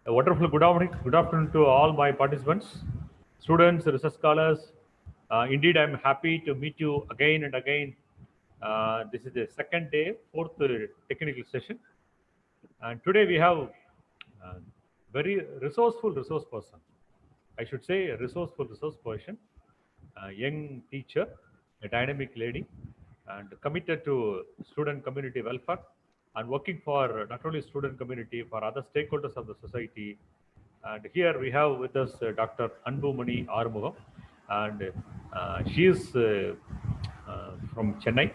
A wonderful good afternoon to all my participants, students, research scholars. Indeed, I'm happy to meet you again and again. This is the second day, fourth technical session, and today we have very resourceful resource person. I should say a resourceful resource person, a young teacher, a dynamic lady, and committed to student community welfare and working for not only student community, for other stakeholders of the society. And here we have with us Dr. Anbumani Armugam, and she is from Chennai.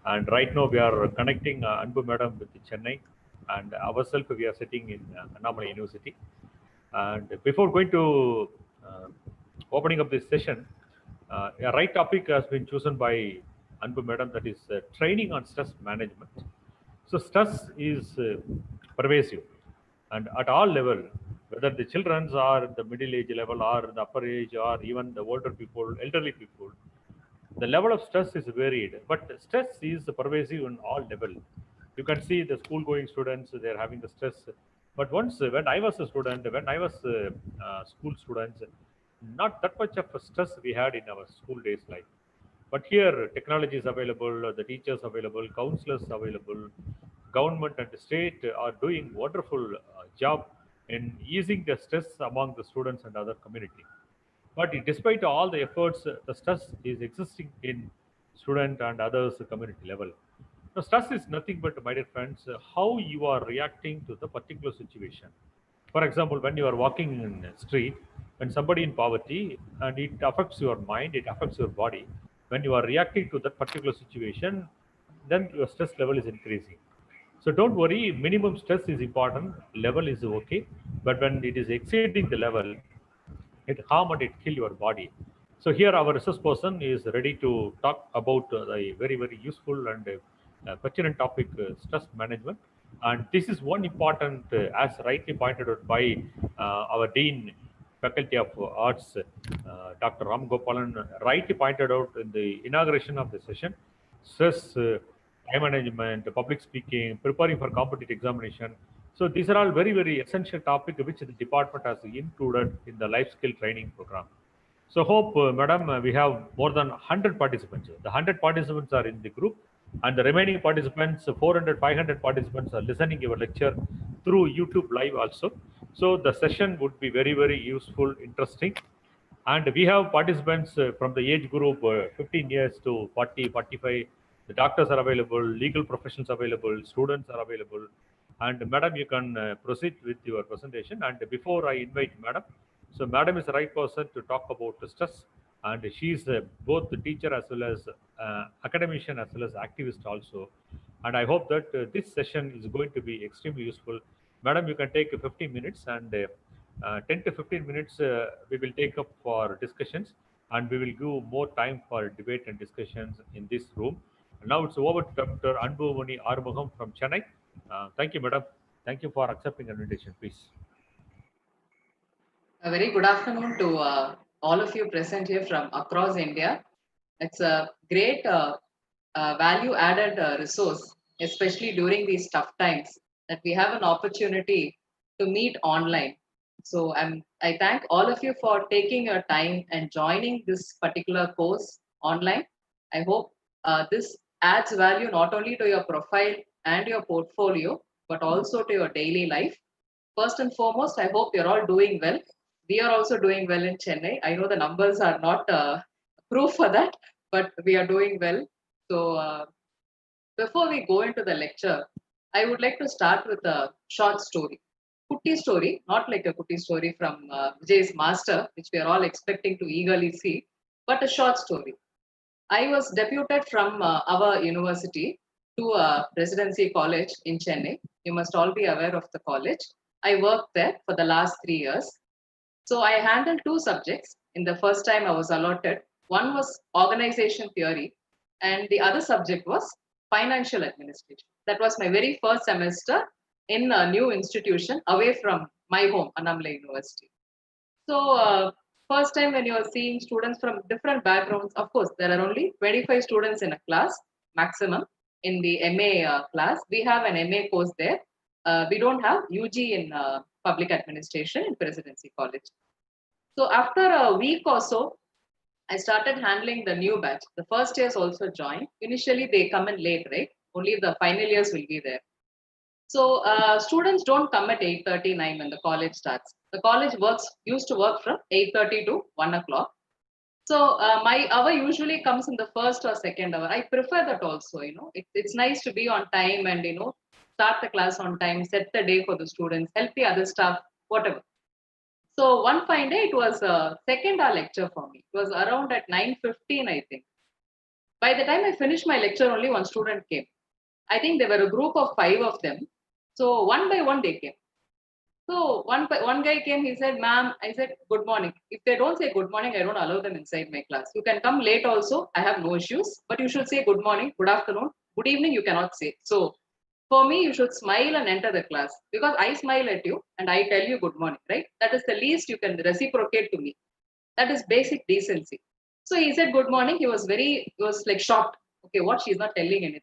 And right now we are connecting Anbu Madam with Chennai, and ourselves we are sitting in Annamalai University. And before going to uh, opening up this session, a right topic has been chosen by Anbu Madam, that is training on stress management. So stress is pervasive and at all level, whether the children are the middle age level or the upper age or even the older people, elderly people, the level of stress is varied, but stress is pervasive in all level. You can see the school going students, they're having the stress. But once when I was a student, when I was school students, not that much of a stress we had in our school days life. But here technology is available, the teachers available, counselors available, government and state are doing wonderful job in easing the stress among the students and other community. But despite all the efforts, the stress is existing in student and others community level. Now, stress is nothing but, my dear friends, how you are reacting to the particular situation. For example, when you are walking in the street, when somebody in poverty, and it affects your mind, it affects your body. When you are reacting to that particular situation, then your stress level is increasing. So don't worry, minimum stress is important, level is okay, but when it is exceeding the level, it harm and it kill your body. So here our research person is ready to talk about the very useful and pertinent topic, stress management. And this is one important, as rightly pointed out by our dean, faculty of arts, Dr. Ram Gopalan, rightly pointed out in the inauguration of the session. Stress, time management, public speaking, preparing for competitive examination. So these are all very essential topic which the department has included in the life skill training program. So hope, madam, we have more than 100 participants. The 100 participants are in the group, and the remaining participants, 400, 500 participants are listening your lecture through YouTube live also. So the session would be very useful, interesting. And we have participants from the age group 15 years to 40, 45. The doctors are available, legal professionals available, students are available. And madam, you can proceed with your presentation. And before I invite madam, so madam is the right person to talk about the stress. And she is both the teacher as well as academician as well as activist also. And I hope that this session is going to be extremely useful. Madam, you can take 15 minutes, and 10 to 15 minutes we will take up for discussions, and we will give more time for debate and discussions in this room. And now it's over to Dr. Anbumani Armugam from Chennai. Thank you, madam. Thank you for accepting the invitation, please. A very good afternoon to all of you present here from across India. It's a great value added resource, especially during these tough times, that we have an opportunity to meet online. So I thank all of you for taking your time and joining this particular course online. I hope this adds value not only to your profile and your portfolio, but also to your daily life. First and foremost, I hope you're all doing well. We are also doing well in Chennai. I know the numbers are not proof for that, but we are doing well. So, before we go into the lecture, I would like to start with a short story. Kutti story, not like a Kutti story from Vijay's Master, which we are all expecting to eagerly see, but a short story. I was deputed from our university to a residency college in Chennai. You must all be aware of the college. I worked there for the last 3 years. So I handled two subjects. In the first time I was allotted, one was organization theory, and the other subject was financial administration. That was my very first semester in a new institution away from my home, Annamalai University. So, first time when you are seeing students from different backgrounds, of course, there are only 25 students in a class maximum in the MA class. We have an MA course there. We don't have UG in Public Administration in Presidency College. So after a week or so, I started handling the new batch. The first years also joined. Initially, they come in late, right? Only the final years will be there. So students don't come at 8:39 when the college starts. The college used to work from 8:30 to 1 o'clock. So my hour usually comes in the first or second hour. I prefer that also. It's nice to be on time and start the class on time, set the day for the students, help the other staff, whatever. So one fine day, it was a second hour lecture for me. It was around at 9:15, I think. By the time I finished my lecture, only one student came. I think there were a group of 5 of them. So one by one they came. So one guy came, he said, ma'am, I said, good morning. If they don't say good morning, I don't allow them inside my class. You can come late also, I have no issues, but you should say good morning, good afternoon, good evening, you cannot say. So for me, you should smile and enter the class because I smile at you and I tell you good morning, right? That is the least you can reciprocate to me. That is basic decency. So he said good morning. He was like shocked. Okay, what? She's not telling anything.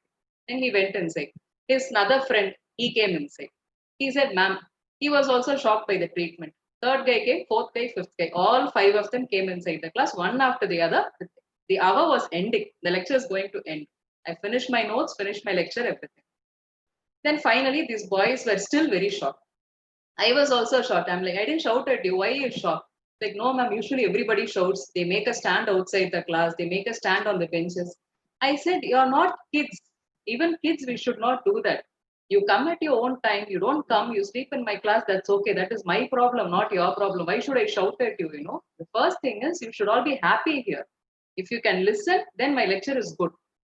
Then he went inside. His another friend, he came inside. He said, ma'am, he was also shocked by the treatment. Third guy came, fourth guy, fifth guy. All 5 of them came inside the class, one after the other. The hour was ending. The lecture is going to end. I finished my notes, finished my lecture, everything. Then finally, these boys were still very shocked. I was also shocked. I'm like, I didn't shout at you. Why are you shocked? Like, no, ma'am, usually everybody shouts. They make a stand outside the class. They make a stand on the benches. I said, you're not kids. Even kids, we should not do that. You come at your own time. You don't come. You sleep in my class. That's okay. That is my problem, not your problem. Why should I shout at you? The first thing is you should all be happy here. If you can listen, then my lecture is good.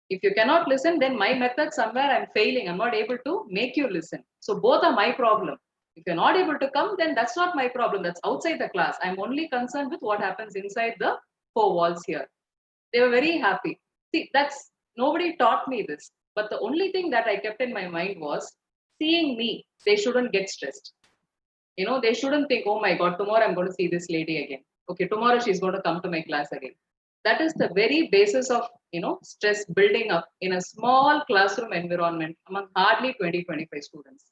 If you cannot listen, then my method somewhere I'm failing. I'm not able to make you listen. So both are my problem. If you're not able to come, then that's not my problem. That's outside the class. I'm only concerned with what happens inside the 4 walls here. They were very happy. See, nobody taught me this. But the only thing that I kept in my mind was seeing me, they shouldn't get stressed. They shouldn't think, oh my God, tomorrow I'm going to see this lady again. Okay, tomorrow she's going to come to my class again. That is the very basis of, stress building up in a small classroom environment among hardly 20-25 students.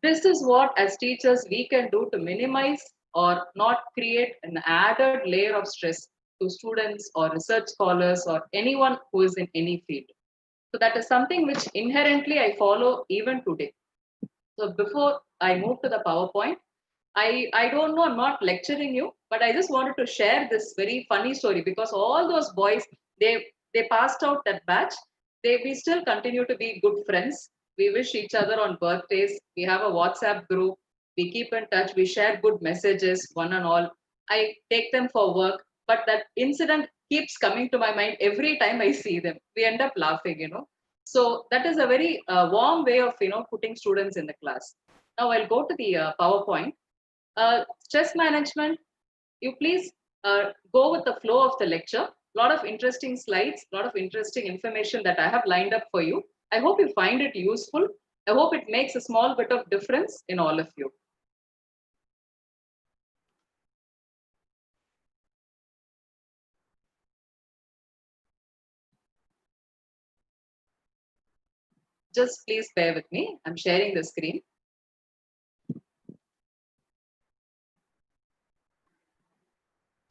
This is what, as teachers, we can do to minimize or not create an added layer of stress to students or research scholars or anyone who is in any field. So that is something which inherently I follow even today. So before I move to the PowerPoint, I don't know, I'm not lecturing you, but I just wanted to share this very funny story because all those boys, they passed out that batch. We still continue to be good friends. We wish each other on birthdays. We have a WhatsApp group. We keep in touch. We share good messages, one and all. I take them for work, but that incident keeps coming to my mind every time I see them. We end up laughing. So that is a very warm way of putting students in the class. Now I'll go to the PowerPoint. Stress management, you please go with the flow of the lecture. A lot of interesting slides, a lot of interesting information that I have lined up for you. I hope you find it useful. I hope it makes a small bit of difference in all of you. Just please bear with me. I'm sharing the screen.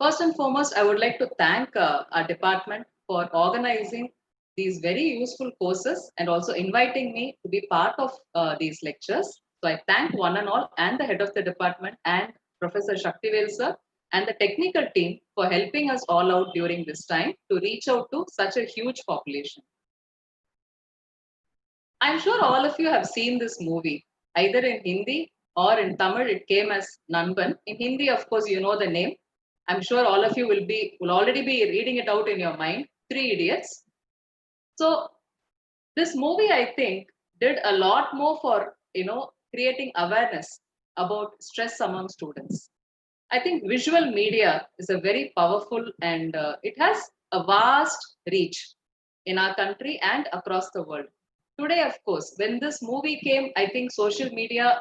First and foremost, I would like to thank our department for organizing these very useful courses and also inviting me to be part of these lectures. So I thank one and all and the head of the department and Professor Shaktivel sir and the technical team for helping us all out during this time to reach out to such a huge population. I'm sure all of you have seen this movie, either in Hindi or in Tamil. It came as Nanban. In Hindi, of course, you know the name. I'm sure all of you will already be reading it out in your mind. Three Idiots. So this movie, I think, did a lot more for creating awareness about stress among students. I think visual media is a very powerful and it has a vast reach in our country and across the world. Today, of course, when this movie came, I think social media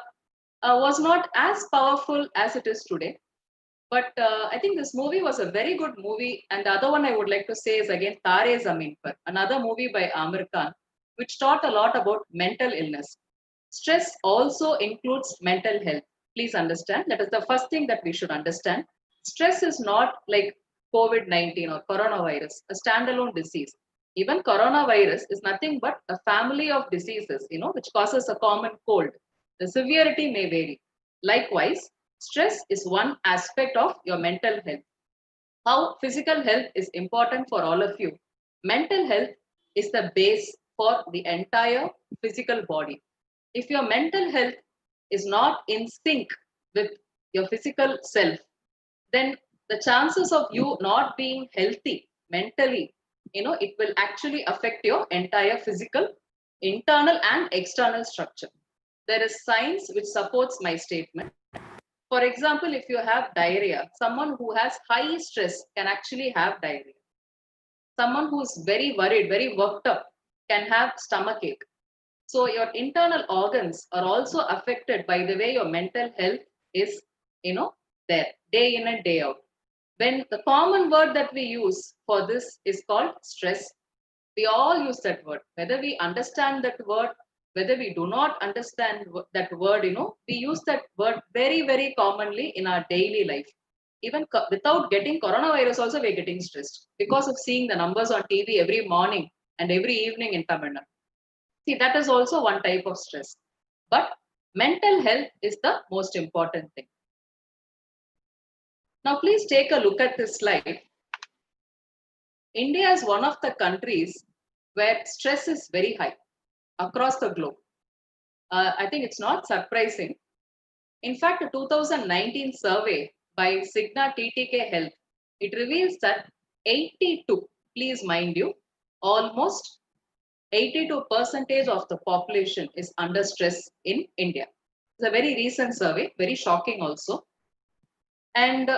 was not as powerful as it is today. But I think this movie was a very good movie. And the other one I would like to say is again Tare Zameen Par, another movie by Amir Khan, which taught a lot about mental illness. Stress also includes mental health. please understand, that is the first thing that we should understand. Stress is not like COVID-19 or coronavirus, a standalone disease. Even coronavirus is nothing but a family of diseases, which causes a common cold. The severity may vary. Likewise, stress is one aspect of your mental health. How physical health is important for all of you. Mental health is the base for the entire physical body. If your mental health is not in sync with your physical self, then the chances of you not being healthy mentally, it will actually affect your entire physical, internal and external structure. There is science which supports my statement. For example, if you have diarrhea, someone who has high stress can actually have diarrhea. Someone who's very worried, very worked up can have stomach ache. So your internal organs are also affected by the way your mental health is, there day in and day out. When the common word that we use for this is called stress, we all use that word. Whether we understand that word, whether we do not understand that word, we use that word very, very commonly in our daily life. Even without getting coronavirus, also we're getting stressed because of seeing the numbers on TV every morning and every evening in Tamil Nadu. See, that is also one type of stress. But mental health is the most important thing. Now, please take a look at this slide. India is one of the countries where stress is very high across the globe. I think it's not surprising. In fact, a 2019 survey by Cigna TTK Health, it reveals that 82, please mind you, almost 82% of the population is under stress in India. It's a very recent survey, very shocking also. And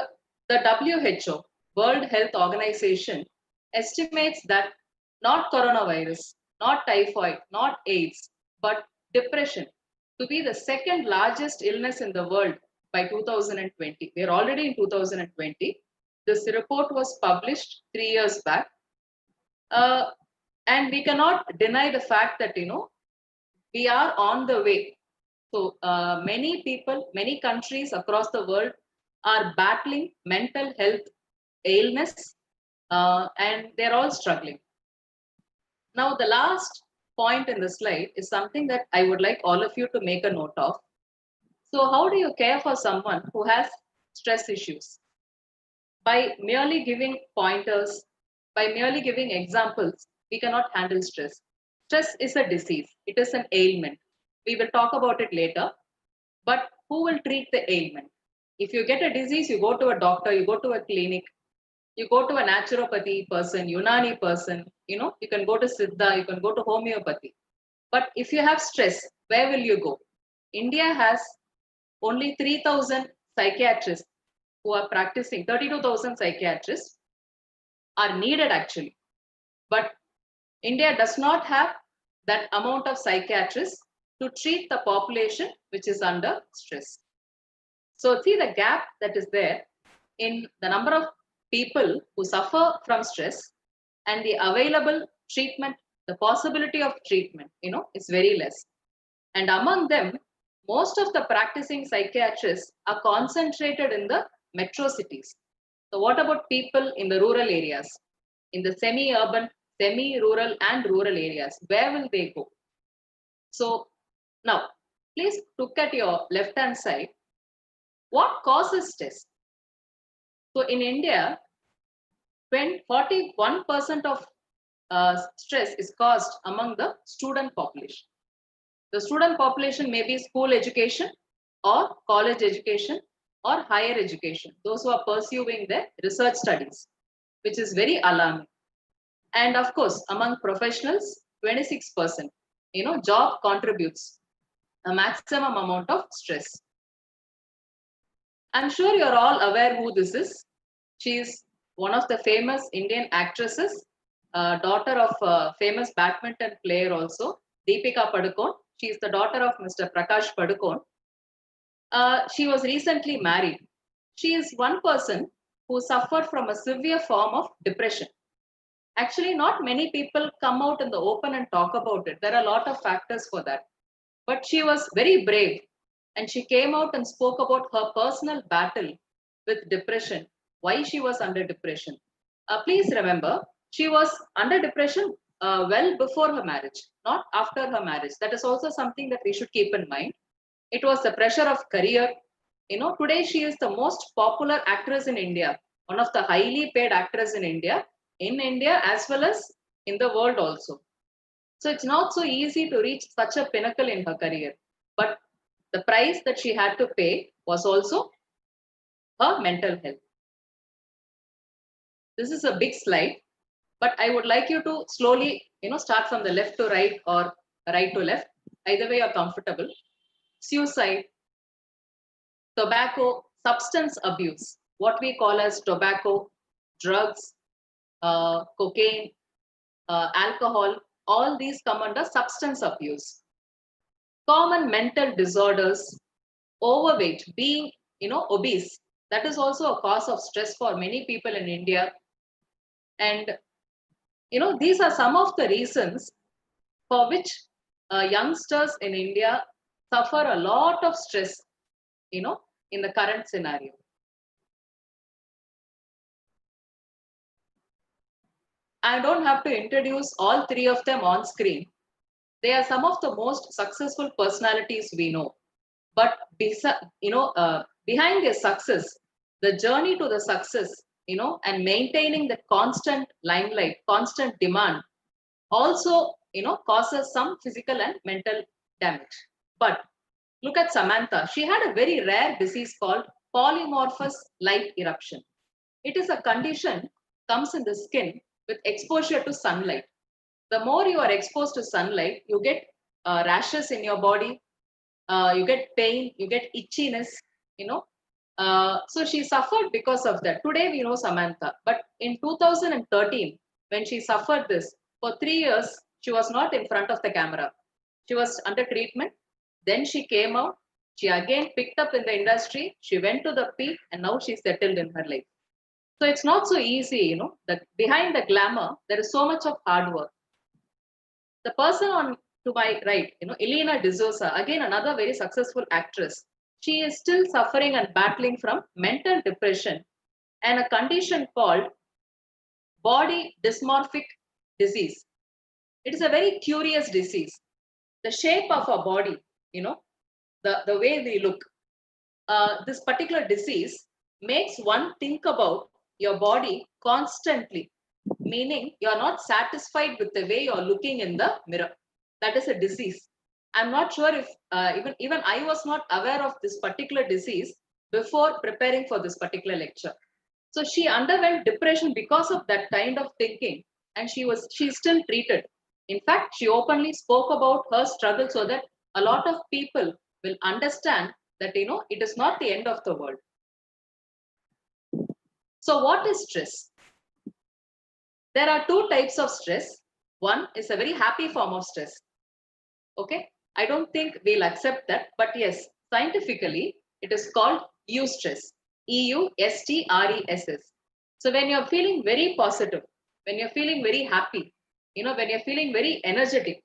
the WHO, World Health Organization, estimates that not coronavirus, not typhoid, not AIDS, but depression to be the second largest illness in the world by 2020. We're already in 2020. This report was published 3 years back. And we cannot deny the fact that, we are on the way. So many people, many countries across the world are battling mental health illness, and they're all struggling. Now, the last point in the slide is something that I would like all of you to make a note of. So how do you care for someone who has stress issues? By merely giving pointers, by merely giving examples, we cannot handle stress. Stress is a disease. It is an ailment. We will talk about it later. But who will treat the ailment? If you get a disease, you go to a doctor, you go to a clinic, you go to a naturopathy person, Unani person, you can go to Siddha, you can go to homeopathy. But if you have stress, where will you go? India has only 3,000 psychiatrists who are practicing, 32,000 psychiatrists are needed actually. But India does not have that amount of psychiatrists to treat the population which is under stress. So see the gap that is there in the number of people who suffer from stress and the available treatment, the possibility of treatment, is very less. And among them, most of the practicing psychiatrists are concentrated in the metro cities. So what about people in the rural areas, in the semi-urban, semi-rural and rural areas? Where will they go? So now, please look at your left-hand side. What causes stress? So in India, 41% of stress is caused among the student population. The student population may be school education or college education or higher education, those who are pursuing their research studies, which is very alarming. And of course, among professionals, 26%, job contributes a maximum amount of stress. I'm sure you're all aware who this is. She is one of the famous Indian actresses, daughter of a famous badminton player also, Deepika Padukone. She is the daughter of Mr. Prakash Padukone. She was recently married. She is one person who suffered from a severe form of depression. Actually, not many people come out in the open and talk about it. There are a lot of factors for that. But she was very brave. and she came out and spoke about her personal battle with depression, why she was under depression. Please remember, she was under depression well before her marriage, not after her marriage. That is also something that we should keep in mind. It was the pressure of career. Today she is the most popular actress in India, one of the highly paid actors in India as well as in the world also. So it's not so easy to reach such a pinnacle in her career. But the price that she had to pay was also her mental health. This is a big slide, but I would like you to slowly, start from the left to right or right to left. Either way you're comfortable. Suicide, tobacco, substance abuse, what we call as tobacco, drugs, cocaine, alcohol, all these come under substance abuse. Common mental disorders, overweight, being obese, that is also a cause of stress for many people in India. And these are some of the reasons for which youngsters in India suffer a lot of stress, in the current scenario. I don't have to introduce all three of them on screen. They are some of the most successful personalities we know. But behind their success, the journey to the success, and maintaining the constant limelight, constant demand, also, causes some physical and mental damage. But look at Samantha. She had a very rare disease called polymorphous light eruption. It is a condition comes in the skin with exposure to sunlight. The more you are exposed to sunlight, you get rashes in your body, you get pain, you get itchiness, you know. So she suffered because of that. Today we know Samantha, but in 2013, when she suffered this, for 3 years, she was not in front of the camera. She was under treatment. Then she came out. She again picked up in the industry. She went to the peak and now she's settled in her life. So it's not so easy, that behind the glamour, there is so much of hard work. The person on to my right, Elena D'Souza, again another very successful actress. She is still suffering and battling from mental depression and a condition called body dysmorphic disease. It is a very curious disease. The shape of our body, the way we look, this particular disease makes one think about your body constantly, meaning you're not satisfied with the way you're looking in the mirror. That is a disease. I'm not sure if even I was not aware of this particular disease before preparing for this particular lecture. So she underwent depression because of that kind of thinking, and she's still treated. In fact, she openly spoke about her struggle so that a lot of people will understand that it is not the end of the world. So what is stress? There are two types of stress. One is a very happy form of stress. Okay, I don't think we'll accept that, but yes, scientifically it is called eustress. EUSTRESS. So when you're feeling very positive, when you're feeling very happy, when you're feeling very energetic,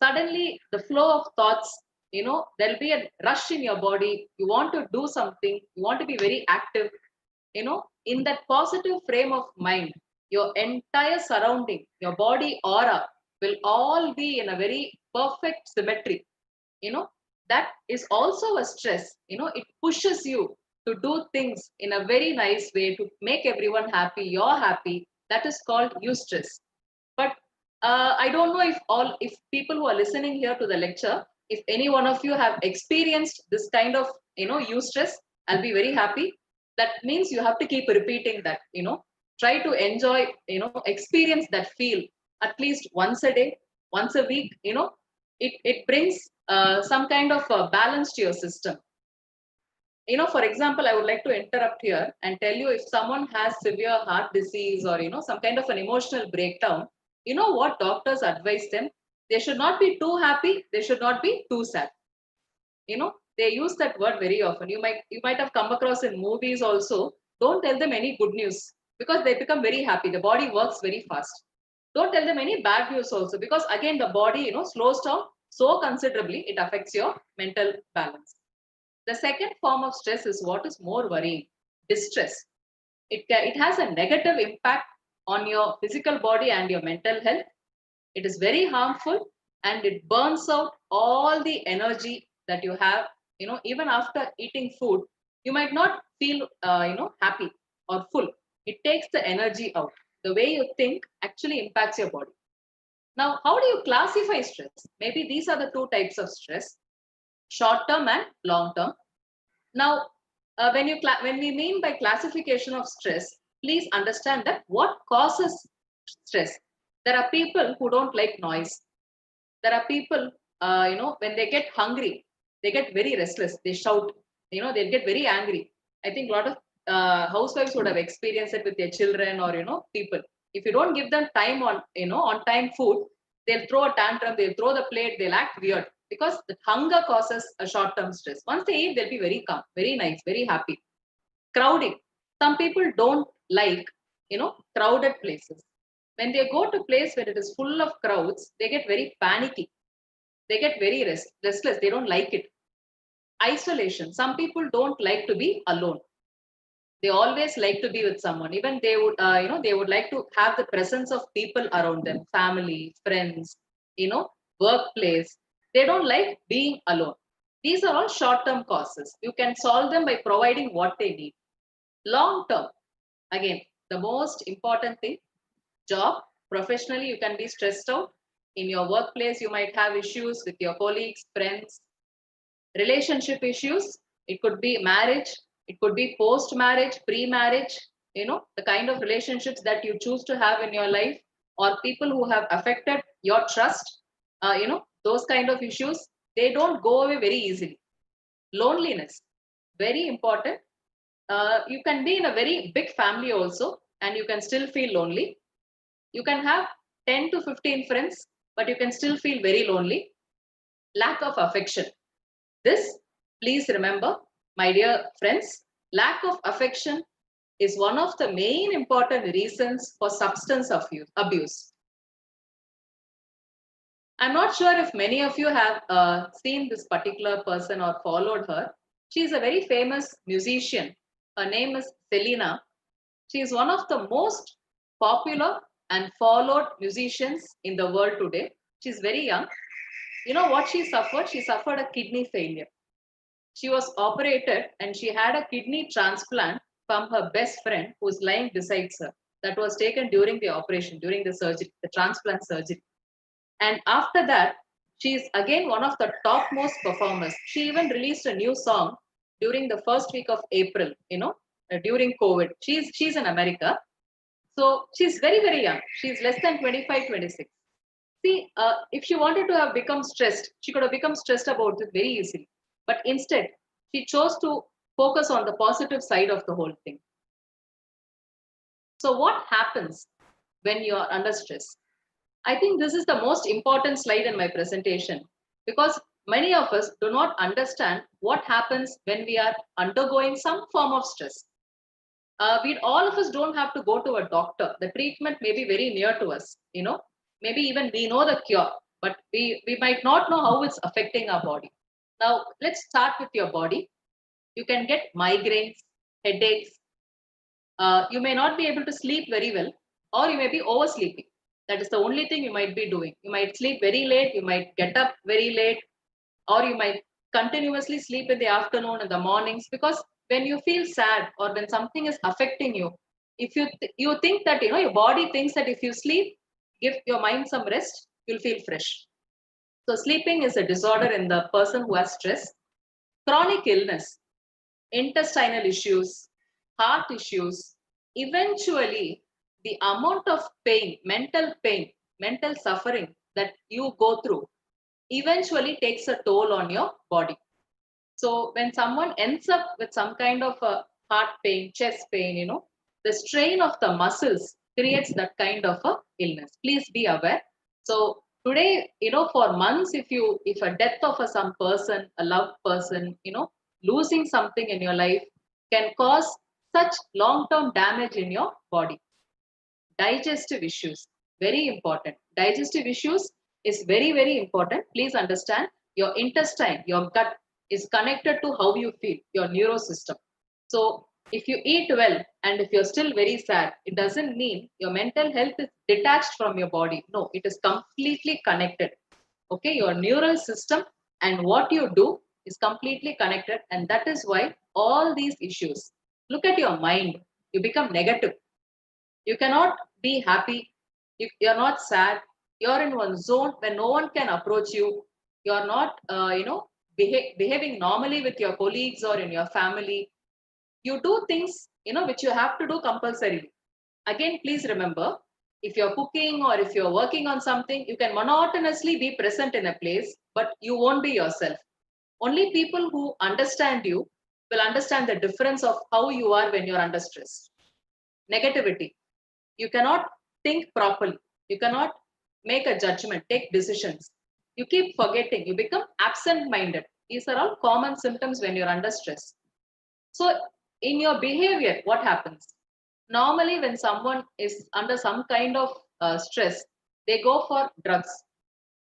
suddenly the flow of thoughts, there'll be a rush in your body. You want to do something, you want to be very active, in that positive frame of mind, your entire surrounding, your body aura will all be in a very perfect symmetry. That is also a stress. It pushes you to do things in a very nice way to make everyone happy. You're happy. That is called eustress. But I don't know if people who are listening here to the lecture, if any one of you have experienced this kind of eustress, I'll be very happy. That means you have to keep repeating that. Try to enjoy, experience that feel at least once a day, once a week. It brings some kind of balance to your system. For example, I would like to interrupt here and tell you, if someone has severe heart disease or some kind of an emotional breakdown, what doctors advise them? They should not be too happy, they should not be too sad. They use that word very often. You might have come across in movies also. Don't tell them any good news because they become very happy. The body works very fast. Don't tell them any bad news also, because again the body slows down so considerably, it affects your mental balance. The second form of stress is what is more worrying, distress. It has a negative impact on your physical body and your mental health. It is very harmful and it burns out all the energy that you have. Even after eating food, you might not feel, happy or full. It takes the energy out. The way you think actually impacts your body. Now, how do you classify stress? Maybe these are the two types of stress: short term and long term. Now, when we mean by classification of stress, please understand that what causes stress. There are people who don't like noise. There are people, when they get hungry, they get very restless. They shout. They get very angry. I think a lot of housewives would have experienced it with their children or people. If you don't give them time on time food, they'll throw a tantrum. They'll throw the plate. They'll act weird because the hunger causes a short-term stress. Once they eat, they'll be very calm, very nice, very happy. Crowding. Some people don't like crowded places. When they go to place where it is full of crowds, they get very panicky. They get very restless. They don't like it. Isolation. Some people don't like to be alone. They always like to be with someone. Even they would, they would like to have the presence of people around them, family, friends, workplace. They don't like being alone. These are all short-term causes. You can solve them by providing what they need. Long term, again, the most important thing: job. Professionally, you can be stressed out. In your workplace, you might have issues with your colleagues, friends. Relationship issues. It could be marriage. It could be post marriage, pre marriage. The kind of relationships that you choose to have in your life, or people who have affected your trust. Those kind of issues, they don't go away very easily. Loneliness, very important. You can be in a very big family also, and you can still feel lonely. You can have 10 to 15 friends, but you can still feel very lonely. Lack of affection. This, please remember, my dear friends, lack of affection is one of the main important reasons for substance abuse. I'm not sure if many of you have seen this particular person or followed her. She is a very famous musician. Her name is Selena. She is one of the most popular and followed musicians in the world today. She's very young. You know what she suffered? She suffered a kidney failure. She was operated and she had a kidney transplant from her best friend who's lying beside her. That was taken during the operation, during the surgery, the transplant surgery. And after that, she is again one of the topmost performers. She even released a new song during the first week of April, during COVID. She's in America. So she's very, very young. She's less than 25, 26. See, if she wanted to have become stressed, she could have become stressed about it very easily. But instead, she chose to focus on the positive side of the whole thing. So what happens when you are under stress? I think this is the most important slide in my presentation because many of us do not understand what happens when we are undergoing some form of stress. All of us don't have to go to a doctor. The treatment may be very near to us, maybe even we know the cure, but we might not know how it's affecting our body. Now, let's start with your body. You can get migraines, headaches. You may not be able to sleep very well, or you may be oversleeping. That is the only thing you might be doing. You might sleep very late, you might get up very late, or you might continuously sleep in the afternoon and the mornings, because when you feel sad or when something is affecting you, if you think that your body thinks that if you sleep, give your mind some rest, you'll feel fresh. So sleeping is a disorder in the person who has stress. Chronic illness, intestinal issues, heart issues, eventually the amount of pain, mental suffering that you go through eventually takes a toll on your body. So when someone ends up with some kind of a heart pain, chest pain, the strain of the muscles creates that kind of a illness. Please be aware. So today, for months, if a death of some person, a loved person, losing something in your life can cause such long-term damage in your body. Digestive issues, very important. Digestive issues is very, very important. Please understand, your intestine, your gut is connected to how you feel, your neurosystem. So if you eat well and if you're still very sad, it doesn't mean your mental health is detached from your body. No, it is completely connected. Okay, your neural system and what you do is completely connected, and that is why all these issues. Look at your mind, you become negative. You cannot be happy. You're not sad. You're in one zone where no one can approach you. You're not, behaving normally with your colleagues or in your family. You do things, which you have to do compulsorily. Again, please remember, if you're cooking or if you're working on something, you can monotonously be present in a place, but you won't be yourself. Only people who understand you will understand the difference of how you are when you're under stress. Negativity. You cannot think properly. You cannot make a judgment, take decisions. You keep forgetting. You become absent minded. These are all common symptoms when you're under stress. So, in your behavior, what happens? Normally, when someone is under some kind of stress, they go for drugs.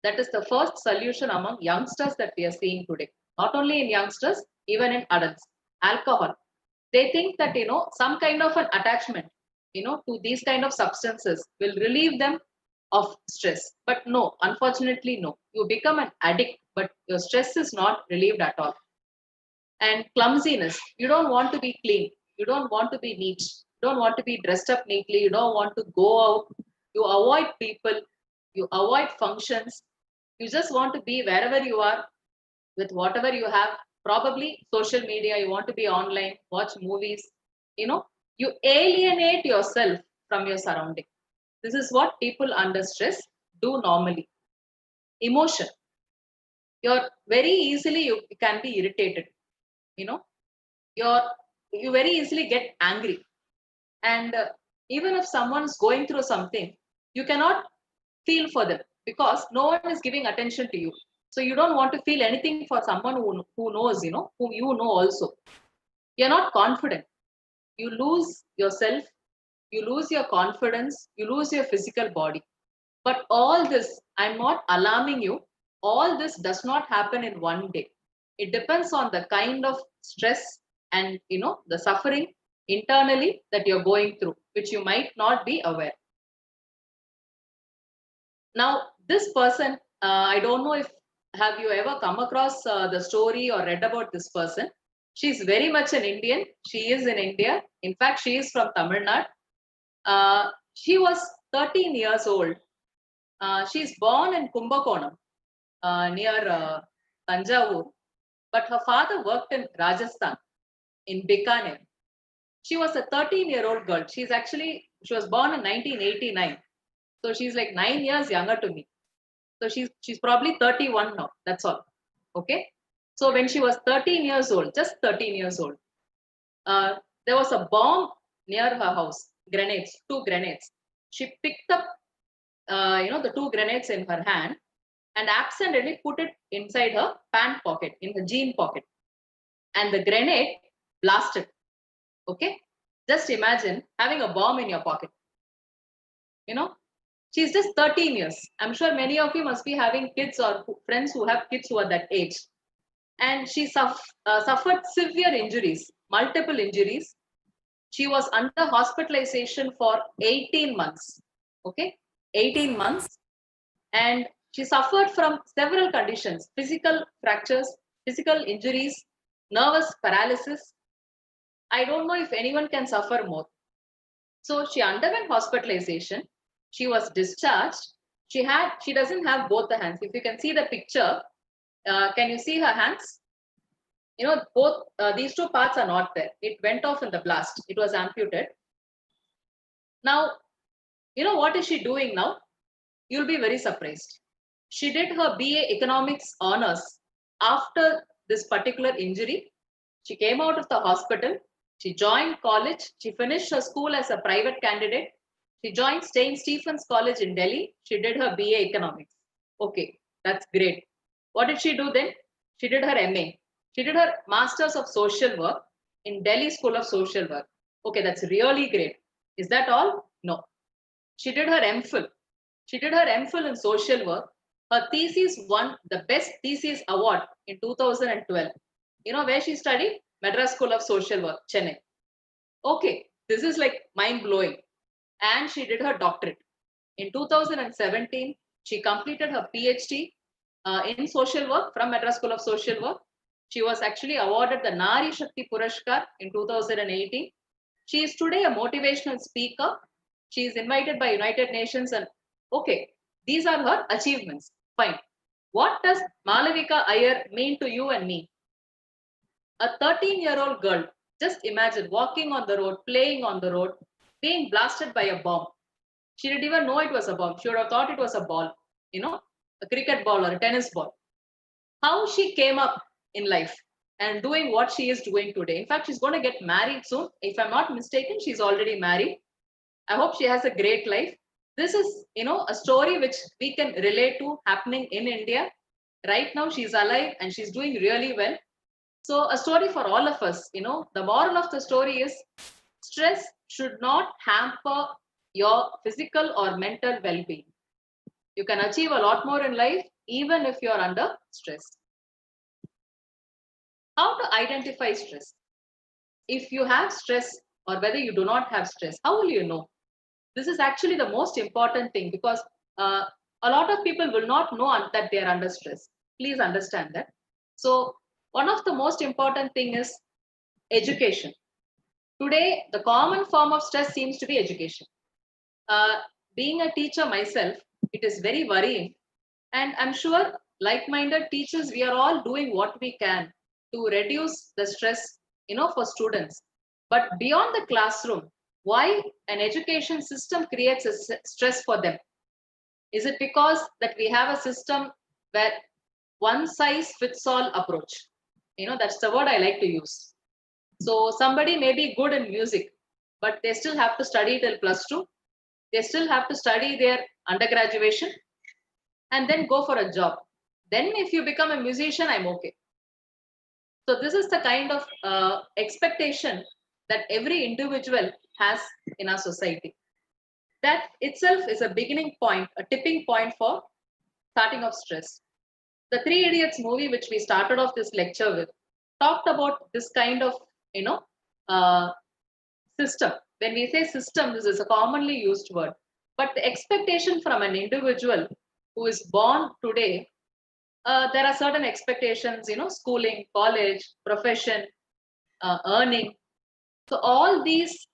That is the first solution among youngsters that we are seeing today. Not only in youngsters, even in adults. Alcohol. They think that, some kind of an attachment, to these kind of substances will relieve them of stress. But no, unfortunately, no. You become an addict, but your stress is not relieved at all. And clumsiness. You don't want to be clean. You don't want to be neat. You don't want to be dressed up neatly. You don't want to go out. You avoid people. You avoid functions. You just want to be wherever you are with whatever you have. Probably social media. You want to be online, watch movies. You alienate yourself from your surrounding. This is what people under stress do normally. Emotion. You're very easily, you can be irritated. You know, you're you very easily get angry, and even if someone's going through something, you cannot feel for them because no one is giving attention to you. So you don't want to feel anything for someone who knows, whom you know also. You're not confident. You lose yourself, you lose your confidence, you lose your physical body. But all this, I'm not alarming you, all this does not happen in one day. It depends on the kind of stress and the suffering internally that you're going through, which you might not be aware. Now, this person, I don't know if have you ever come across the story or read about this person. She's very much an Indian. She is in India. In fact, she is from Tamil Nadu. She was 13 years old. She's born in Kumbakonam, near Tanjavur, but her father worked in Rajasthan, in Bikaner. She was a 13-year-old girl. She was born in 1989. So she's like 9 years younger to me. So she's probably 31 now. That's all. Okay. So when she was 13 years old, just 13 years old, uh, there was a bomb near her house, grenades, two grenades. She picked up, the two grenades in her hand and accidentally put it inside her pant pocket, in her jean pocket. And the grenade blasted. Okay. Just imagine having a bomb in your pocket. You know, she's just 13 years. I'm sure many of you must be having kids or friends who have kids who are that age. And she suffered severe injuries, multiple injuries. She was under hospitalization for 18 months. Okay, 18 months. And she suffered from several conditions: physical fractures, physical injuries, nervous paralysis. I don't know if anyone can suffer more. So she underwent hospitalization. She was discharged. She doesn't have both the hands. If you can see the picture, can you see her hands? Both these two parts are not there. It went off in the blast. It was amputated. Now, what is she doing now? You'll be very surprised. She did her BA Economics honors after this particular injury. She came out of the hospital. She joined college. She finished her school as a private candidate. She joined St. Stephen's College in Delhi. She did her BA Economics. Okay, that's great. What did she do then? She did her MA. She did her Masters of Social Work in Delhi School of Social Work. Okay, that's really great. Is that all? No. She did her MPhil. She did her MPhil in social work. Her thesis won the Best Thesis Award in 2012. You know where she studied? Madras School of Social Work, Chennai. Okay, this is like mind blowing. And she did her doctorate. In 2017, she completed her PhD in social work from Madras School of Social Work. She was actually awarded the Nari Shakti Purashkar in 2018. She is today a motivational speaker. She is invited by United Nations and okay, these are her achievements. Fine. What does Malavika Iyer mean to you and me? A 13-year-old girl, just imagine walking on the road, playing on the road, being blasted by a bomb. She didn't even know it was a bomb. She would have thought it was a ball, you know, a cricket ball or a tennis ball. How she came up in life and doing what she is doing today. In fact, she's going to get married soon. If I'm not mistaken, she's already married. I hope she has a great life. This is, a story which we can relate to happening in India. Right now, she's alive and she's doing really well. So, a story for all of us. The moral of the story is stress should not hamper your physical or mental well being. You can achieve a lot more in life even if you're under stress. How to identify stress? If you have stress or whether you do not have stress, how will you know? This is actually the most important thing because a lot of people will not know that they are under stress. Please understand that. So, one of the most important thing is education. Today, the common form of stress seems to be education. Uh, Being a teacher myself, it is very worrying. And I'm sure, like minded teachers, we are all doing what we can to reduce the stress, for students. But beyond the classroom, why an education system creates a stress for them? Is it because that we have a system where one size fits all approach? That's the word I like to use. So somebody may be good in music, but they still have to study till plus two. They still have to study their undergraduation and then go for a job. Then, if you become a musician, I'm okay. So, this is the kind of expectation that every individual has in our society. That itself is a beginning point, a tipping point for starting of stress. The Three Idiots movie, which we started off this lecture with, talked about this kind of, you know, uh, system. When we say system, this is a commonly used word. But the expectation from an individual who is born today, there are certain expectations, schooling, college, profession, earning. So all these,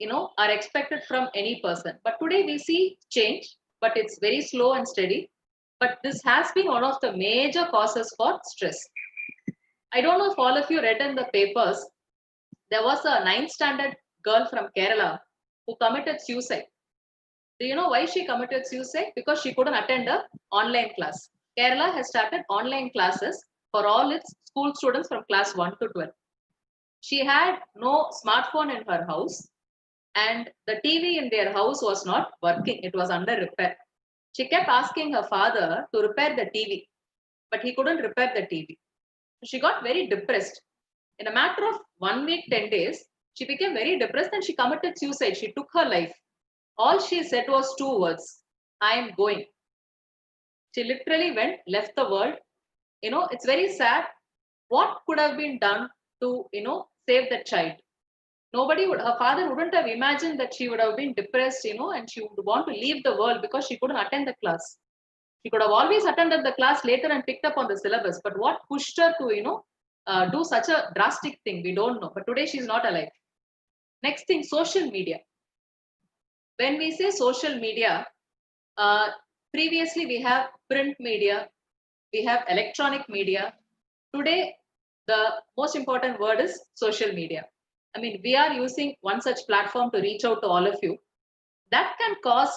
are expected from any person. But today we see change, but it's very slow and steady. But this has been one of the major causes for stress. I don't know if all of you read in the papers, there was a ninth standard girl from Kerala who committed suicide. Do you know why she committed suicide? Because she couldn't attend a online class. Kerala has started online classes for all its school students from class 1 to 12. She had no smartphone in her house and the TV in their house was not working. It was under repair. She kept asking her father to repair the TV, but he couldn't repair the TV. She got very depressed. In a matter of 1 week, 10 days, she became very depressed and she committed suicide. She took her life. All she said was two words: I am going. She literally went, left the world. It's very sad. What could have been done to, save that child? Nobody would, her father wouldn't have imagined that she would have been depressed, and she would want to leave the world because she couldn't attend the class. She could have always attended the class later and picked up on the syllabus. But what pushed her to, do such a drastic thing? We don't know. But today she's not alive. Next thing, social media. When we say social media, uh, previously we have print media, we have electronic media. Today, the most important word is social media. I mean, we are using one such platform to reach out to all of you. That can cause,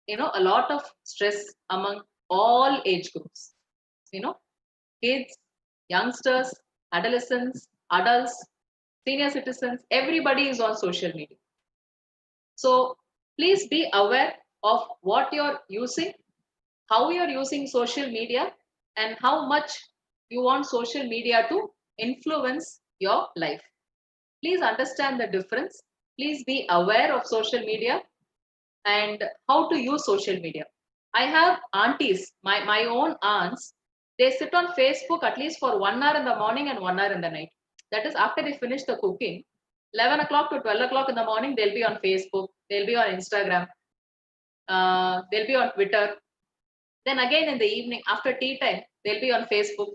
a lot of stress among all age groups. You know, kids, youngsters, adolescents, adults, senior citizens, everybody is on social media. So please be aware of what you're using, how you're using social media, and how much you want social media to influence your life. Please understand the difference. Please be aware of social media and how to use social media. I have aunties, my own aunts, They sit on Facebook at least for 1 hour in the morning and 1 hour in the night. That is after they finish the cooking. 11 o'clock to 12 o'clock in the morning, they'll be on Facebook, they'll be on Instagram, they'll be on Twitter. Then again in the evening, after tea time, they'll be on Facebook.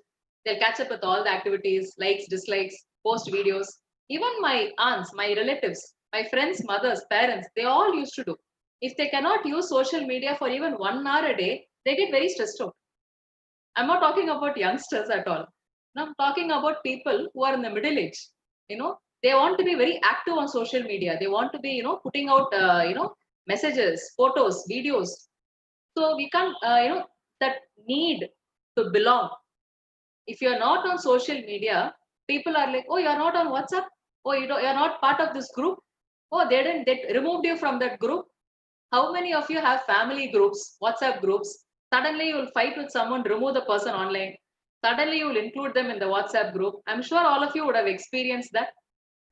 They'll catch up with all the activities, likes, dislikes, post videos. Even my aunts, my relatives, my friends, mothers, parents, they all used to do. If they cannot use social media for even 1 hour a day, they get very stressed out. I'm not talking about youngsters at all. No, I'm talking about people who are in the middle age. They want to be very active on social media. They want to be, putting out, messages, photos, videos. So we can't, that need to belong. If you're not on social media, people are like, oh, you're not on WhatsApp. Oh, you're not part of this group. Oh, they removed you from that group. How many of you have family groups, WhatsApp groups? Suddenly you will fight with someone, remove the person online. Suddenly you will include them in the WhatsApp group. I'm sure all of you would have experienced that.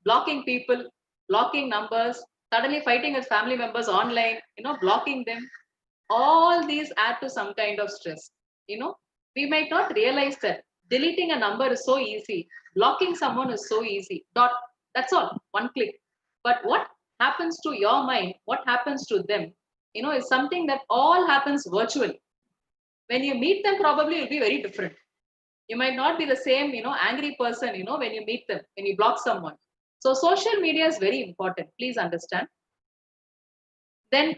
Blocking people, blocking numbers, suddenly fighting with family members online, blocking them. All these add to some kind of stress. We might not realize that deleting a number is so easy, blocking someone is so easy. Dot. That's all, one click. But what happens to your mind, what happens to them, is something that all happens virtually. When you meet them, probably it'll be very different. You might not be the same, angry person, when you meet them, when you block someone. So social media is very important. Please understand. Then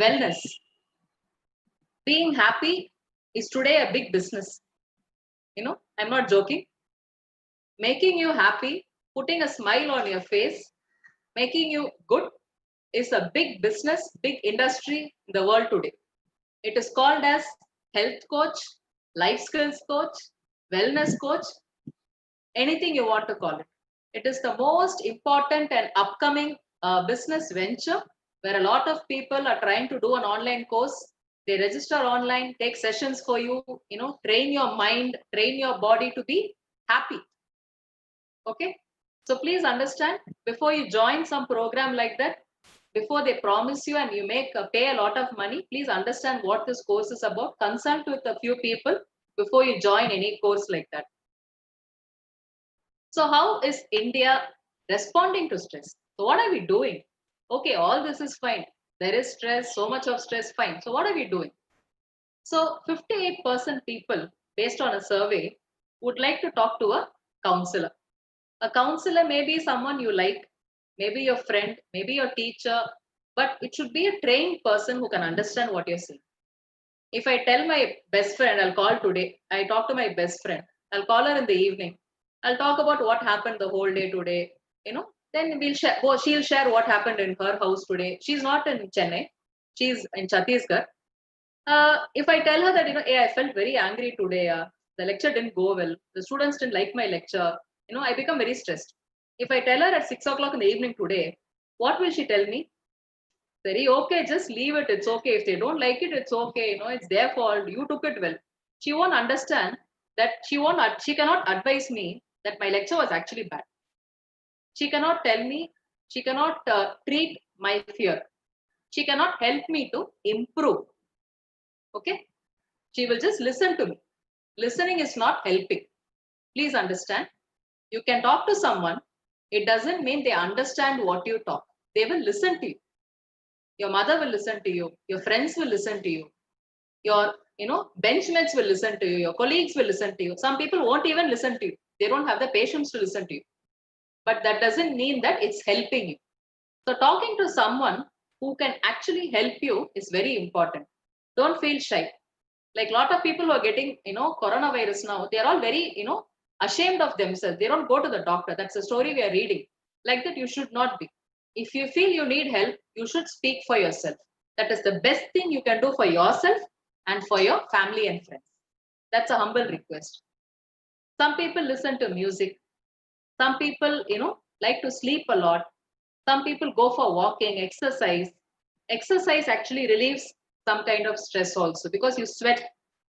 wellness. Being happy is today a big business. I'm not joking. Making you happy, putting a smile on your face, making you good is a big business, big industry in the world today. It is called as health coach, life skills coach, wellness coach, anything you want to call it. It is the most important and upcoming business venture where a lot of people are trying to do an online course. They register online, take sessions for you, train your mind, train your body to be happy. Okay. So please understand, before you join some program like that, before they promise you and you pay a lot of money, please understand what this course is about. Consult with a few people before you join any course like that. So how is India responding to stress? So what are we doing? Okay, all this is fine. There is stress, so much of stress, fine. So what are we doing? So 58% people, based on a survey, would like to talk to a counselor. A counselor may be someone you like, maybe your friend, maybe your teacher, but it should be a trained person who can understand what you're saying. If I tell my best friend, I'll call today, I talk to my best friend, I'll call her in the evening, I'll talk about what happened the whole day today, then we'll share, she'll share what happened in her house today. She's not in Chennai, she's in Chhattisgarh. If I tell her that, hey, I felt very angry today, the lecture didn't go well, the students didn't like my lecture, I become very stressed. If I tell her at 6 o'clock in the evening today, what will she tell me? Very okay, just leave it. It's okay. If they don't like it, it's okay. It's their fault. You took it well. She won't understand that she cannot advise me that my lecture was actually bad. She cannot tell me, she cannot treat my fear. She cannot help me to improve. Okay. She will just listen to me. Listening is not helping. Please understand. You can talk to someone. It doesn't mean they understand what you talk. They will listen to you. Your mother will listen to you. Your friends will listen to you. Your, benchmates will listen to you. Your colleagues will listen to you. Some people won't even listen to you. They don't have the patience to listen to you. But that doesn't mean that it's helping you. So talking to someone who can actually help you is very important. Don't feel shy. Like a lot of people who are getting, coronavirus now, they're all very, ashamed of themselves. They don't go to the doctor. That's the story we are reading. Like that, you should not be. If you feel you need help, you should speak for yourself. That is the best thing you can do for yourself and for your family and friends. That's a humble request. Some people listen to music. Some people, like to sleep a lot. Some people go for walking, exercise. Exercise actually relieves some kind of stress also because you sweat,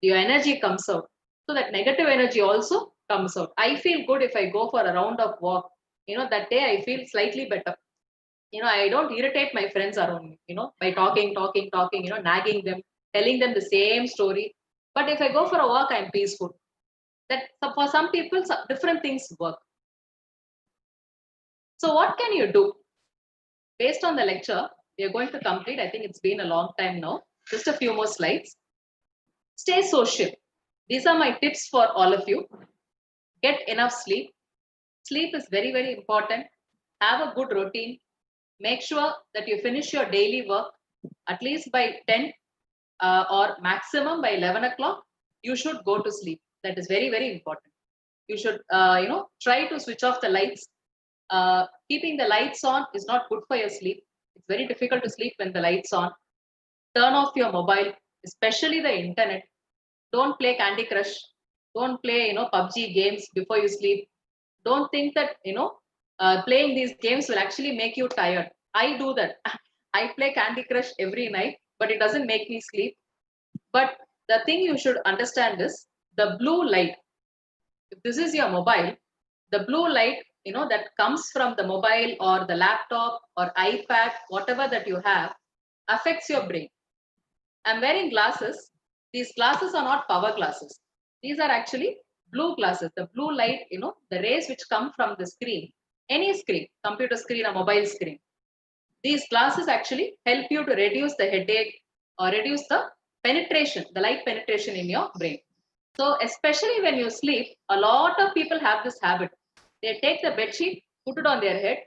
your energy comes out. So that negative energy also comes out. I feel good if I go for a round of walk. That day I feel slightly better. I don't irritate my friends around me, by talking, nagging them, telling them the same story. But if I go for a walk, I'm peaceful. That for some people, different things work. So what can you do? Based on the lecture, we are going to complete. I think it's been a long time now. Just a few more slides. Stay social. These are my tips for all of you. Get enough sleep. Sleep is very, very important. Have a good routine. Make sure that you finish your daily work at least by 10 or maximum by 11 o'clock. You should go to sleep. That is very, very important. You should, try to switch off the lights. Keeping the lights on is not good for your sleep. It's very difficult to sleep when the lights on. Turn off your mobile, especially the internet. Don't play Candy Crush. Don't play, PUBG games before you sleep. Don't think that, playing these games will actually make you tired. I do that. I play Candy Crush every night, but it doesn't make me sleep. But the thing you should understand is the blue light. If this is your mobile, the blue light, that comes from the mobile or the laptop or iPad, whatever that you have, affects your brain. I'm wearing glasses. These glasses are not power glasses. These are actually blue glasses. The blue light, the rays which come from the screen, any screen, computer screen or mobile screen. These glasses actually help you to reduce the headache or reduce the penetration, the light penetration in your brain. So especially when you sleep, a lot of people have this habit. They take the bed sheet, put it on their head,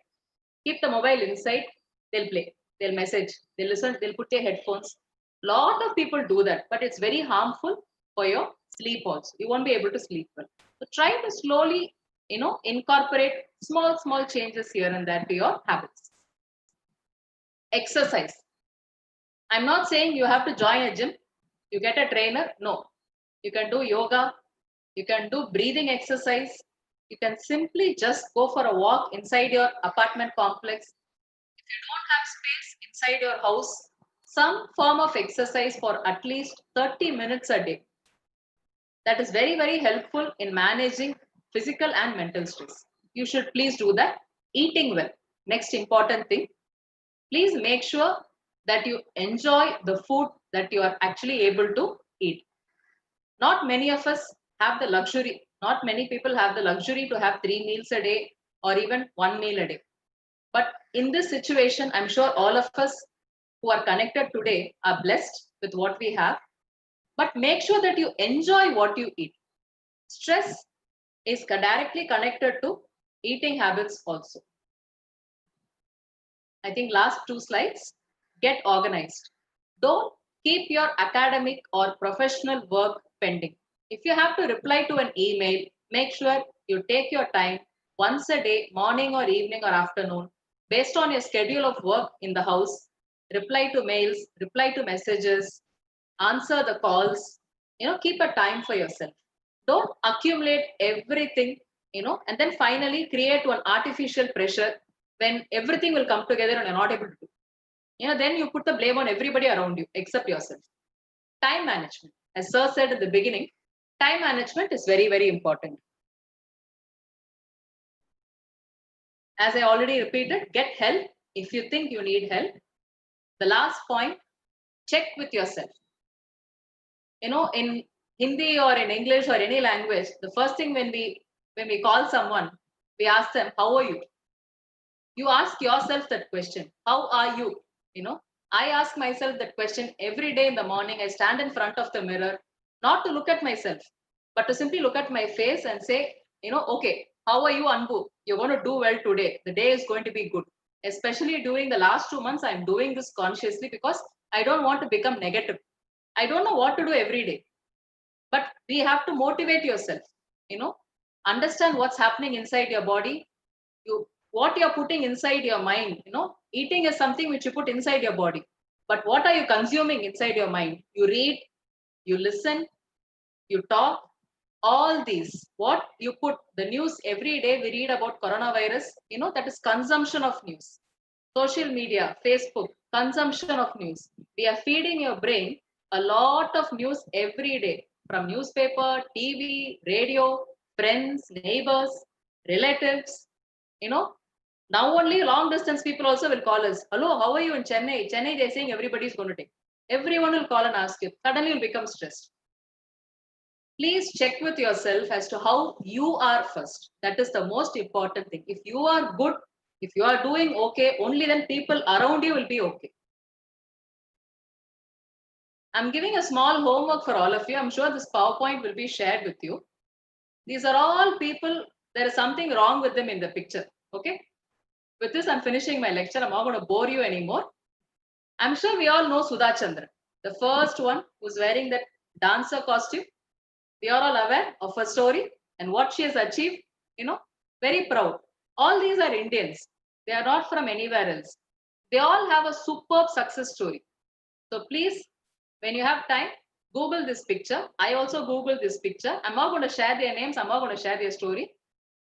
keep the mobile inside, they'll play, they'll message, they'll listen, they'll put their headphones. Lot of people do that, but it's very harmful for your sleep also. You won't be able to sleep well. So try to slowly, incorporate small changes here and there to your habits. Exercise. I'm not saying you have to join a gym, you get a trainer. No. You can do yoga, you can do breathing exercise, you can simply just go for a walk inside your apartment complex. If you don't have space inside your house, some form of exercise for at least 30 minutes a day. That is very, very helpful in managing physical and mental stress. You should please do that. Eating well. Next important thing. Please make sure that you enjoy the food that you are actually able to eat. Not many of us have the luxury. Not many people have the luxury to have 3 meals a day or even 1 meal a day. But in this situation, I'm sure all of us who are connected today are blessed with what we have. But make sure that you enjoy what you eat. Stress is directly connected to eating habits also. I think last 2 slides. Get organized. Don't keep your academic or professional work pending. If you have to reply to an email, make sure you take your time once a day, morning or evening or afternoon, based on your schedule of work in the house. Reply to mails, reply to messages, answer the calls. Keep a time for yourself. Don't accumulate everything, and then finally create one artificial pressure when everything will come together and you're not able to do. Then you put the blame on everybody around you except yourself. Time management. As Sir said at the beginning, time management is very, very important. As I already repeated, get help if you think you need help. The last point, check with yourself. In Hindi or in English or any language, the first thing when we call someone, we ask them, how are you? You ask yourself that question, how are you? I ask myself that question every day in the morning. I stand in front of the mirror, not to look at myself, but to simply look at my face and say, okay, how are you, Anbu? You're going to do well today. The day is going to be good. Especially during the last 2 months, I'm doing this consciously because I don't want to become negative. I don't know what to do every day, but we have to motivate yourself. Understand what's happening inside your body. What you're putting inside your mind. Eating is something which you put inside your body, but what are you consuming inside your mind? You read, you listen, you talk, all these. What you put, the news every day we read about coronavirus, that is consumption of news. Social media, Facebook, consumption of news. We are feeding your brain a lot of news every day from newspaper, TV, radio, friends, neighbors, relatives. Now only long distance people also will call us. Hello, how are you in Chennai? Chennai, they're saying everybody's going to take. Everyone will call and ask you. Suddenly you'll become stressed. Please check with yourself as to how you are first. That is the most important thing. If you are good, if you are doing okay, only then people around you will be okay. I'm giving a small homework for all of you. I'm sure this PowerPoint will be shared with you. These are all people, there is something wrong with them in the picture. Okay. With this, I'm finishing my lecture. I'm not going to bore you anymore. I'm sure we all know Sudha Chandra, the first one who's wearing that dancer costume. We are all aware of her story and what she has achieved. Very proud. All these are Indians. They are not from anywhere else. They all have a superb success story. So please, when you have time, Google this picture. I also Googled this picture. I'm not going to share their names. I'm not going to share their story.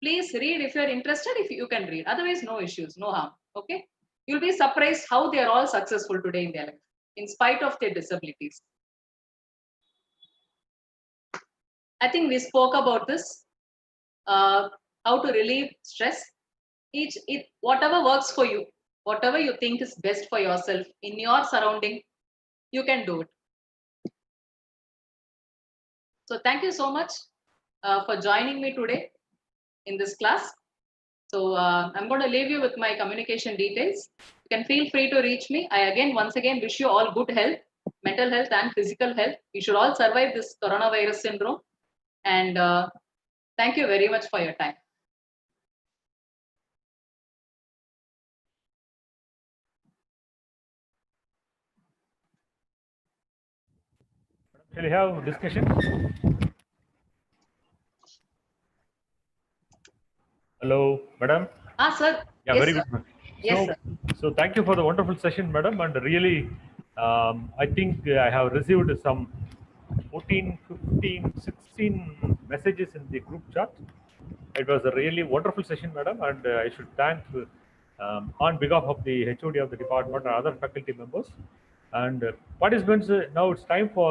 Please read if you're interested, if you can read. Otherwise, no issues, no harm. Okay. You'll be surprised how they are all successful today in their life, in spite of their disabilities. I think we spoke about this, how to relieve stress. Whatever works for you, whatever you think is best for yourself in your surrounding, you can do it. So thank you so much for joining me today in this class. So I'm going to leave you with my communication details. You can feel free to reach me. Once again wish you all good health, mental health and physical health. We should all survive this coronavirus syndrome. And thank you very much for your time. Shall we have discussion? Hello, madam. Sir. Yeah, yes, very sir. good. Yes, sir. So thank you for the wonderful session, madam. And really, I think I have received some 14, 15, 16 messages in the group chat. It was a really wonderful session, madam. And I should thank on behalf of the HOD of the department and other faculty members. And participants, now it's time for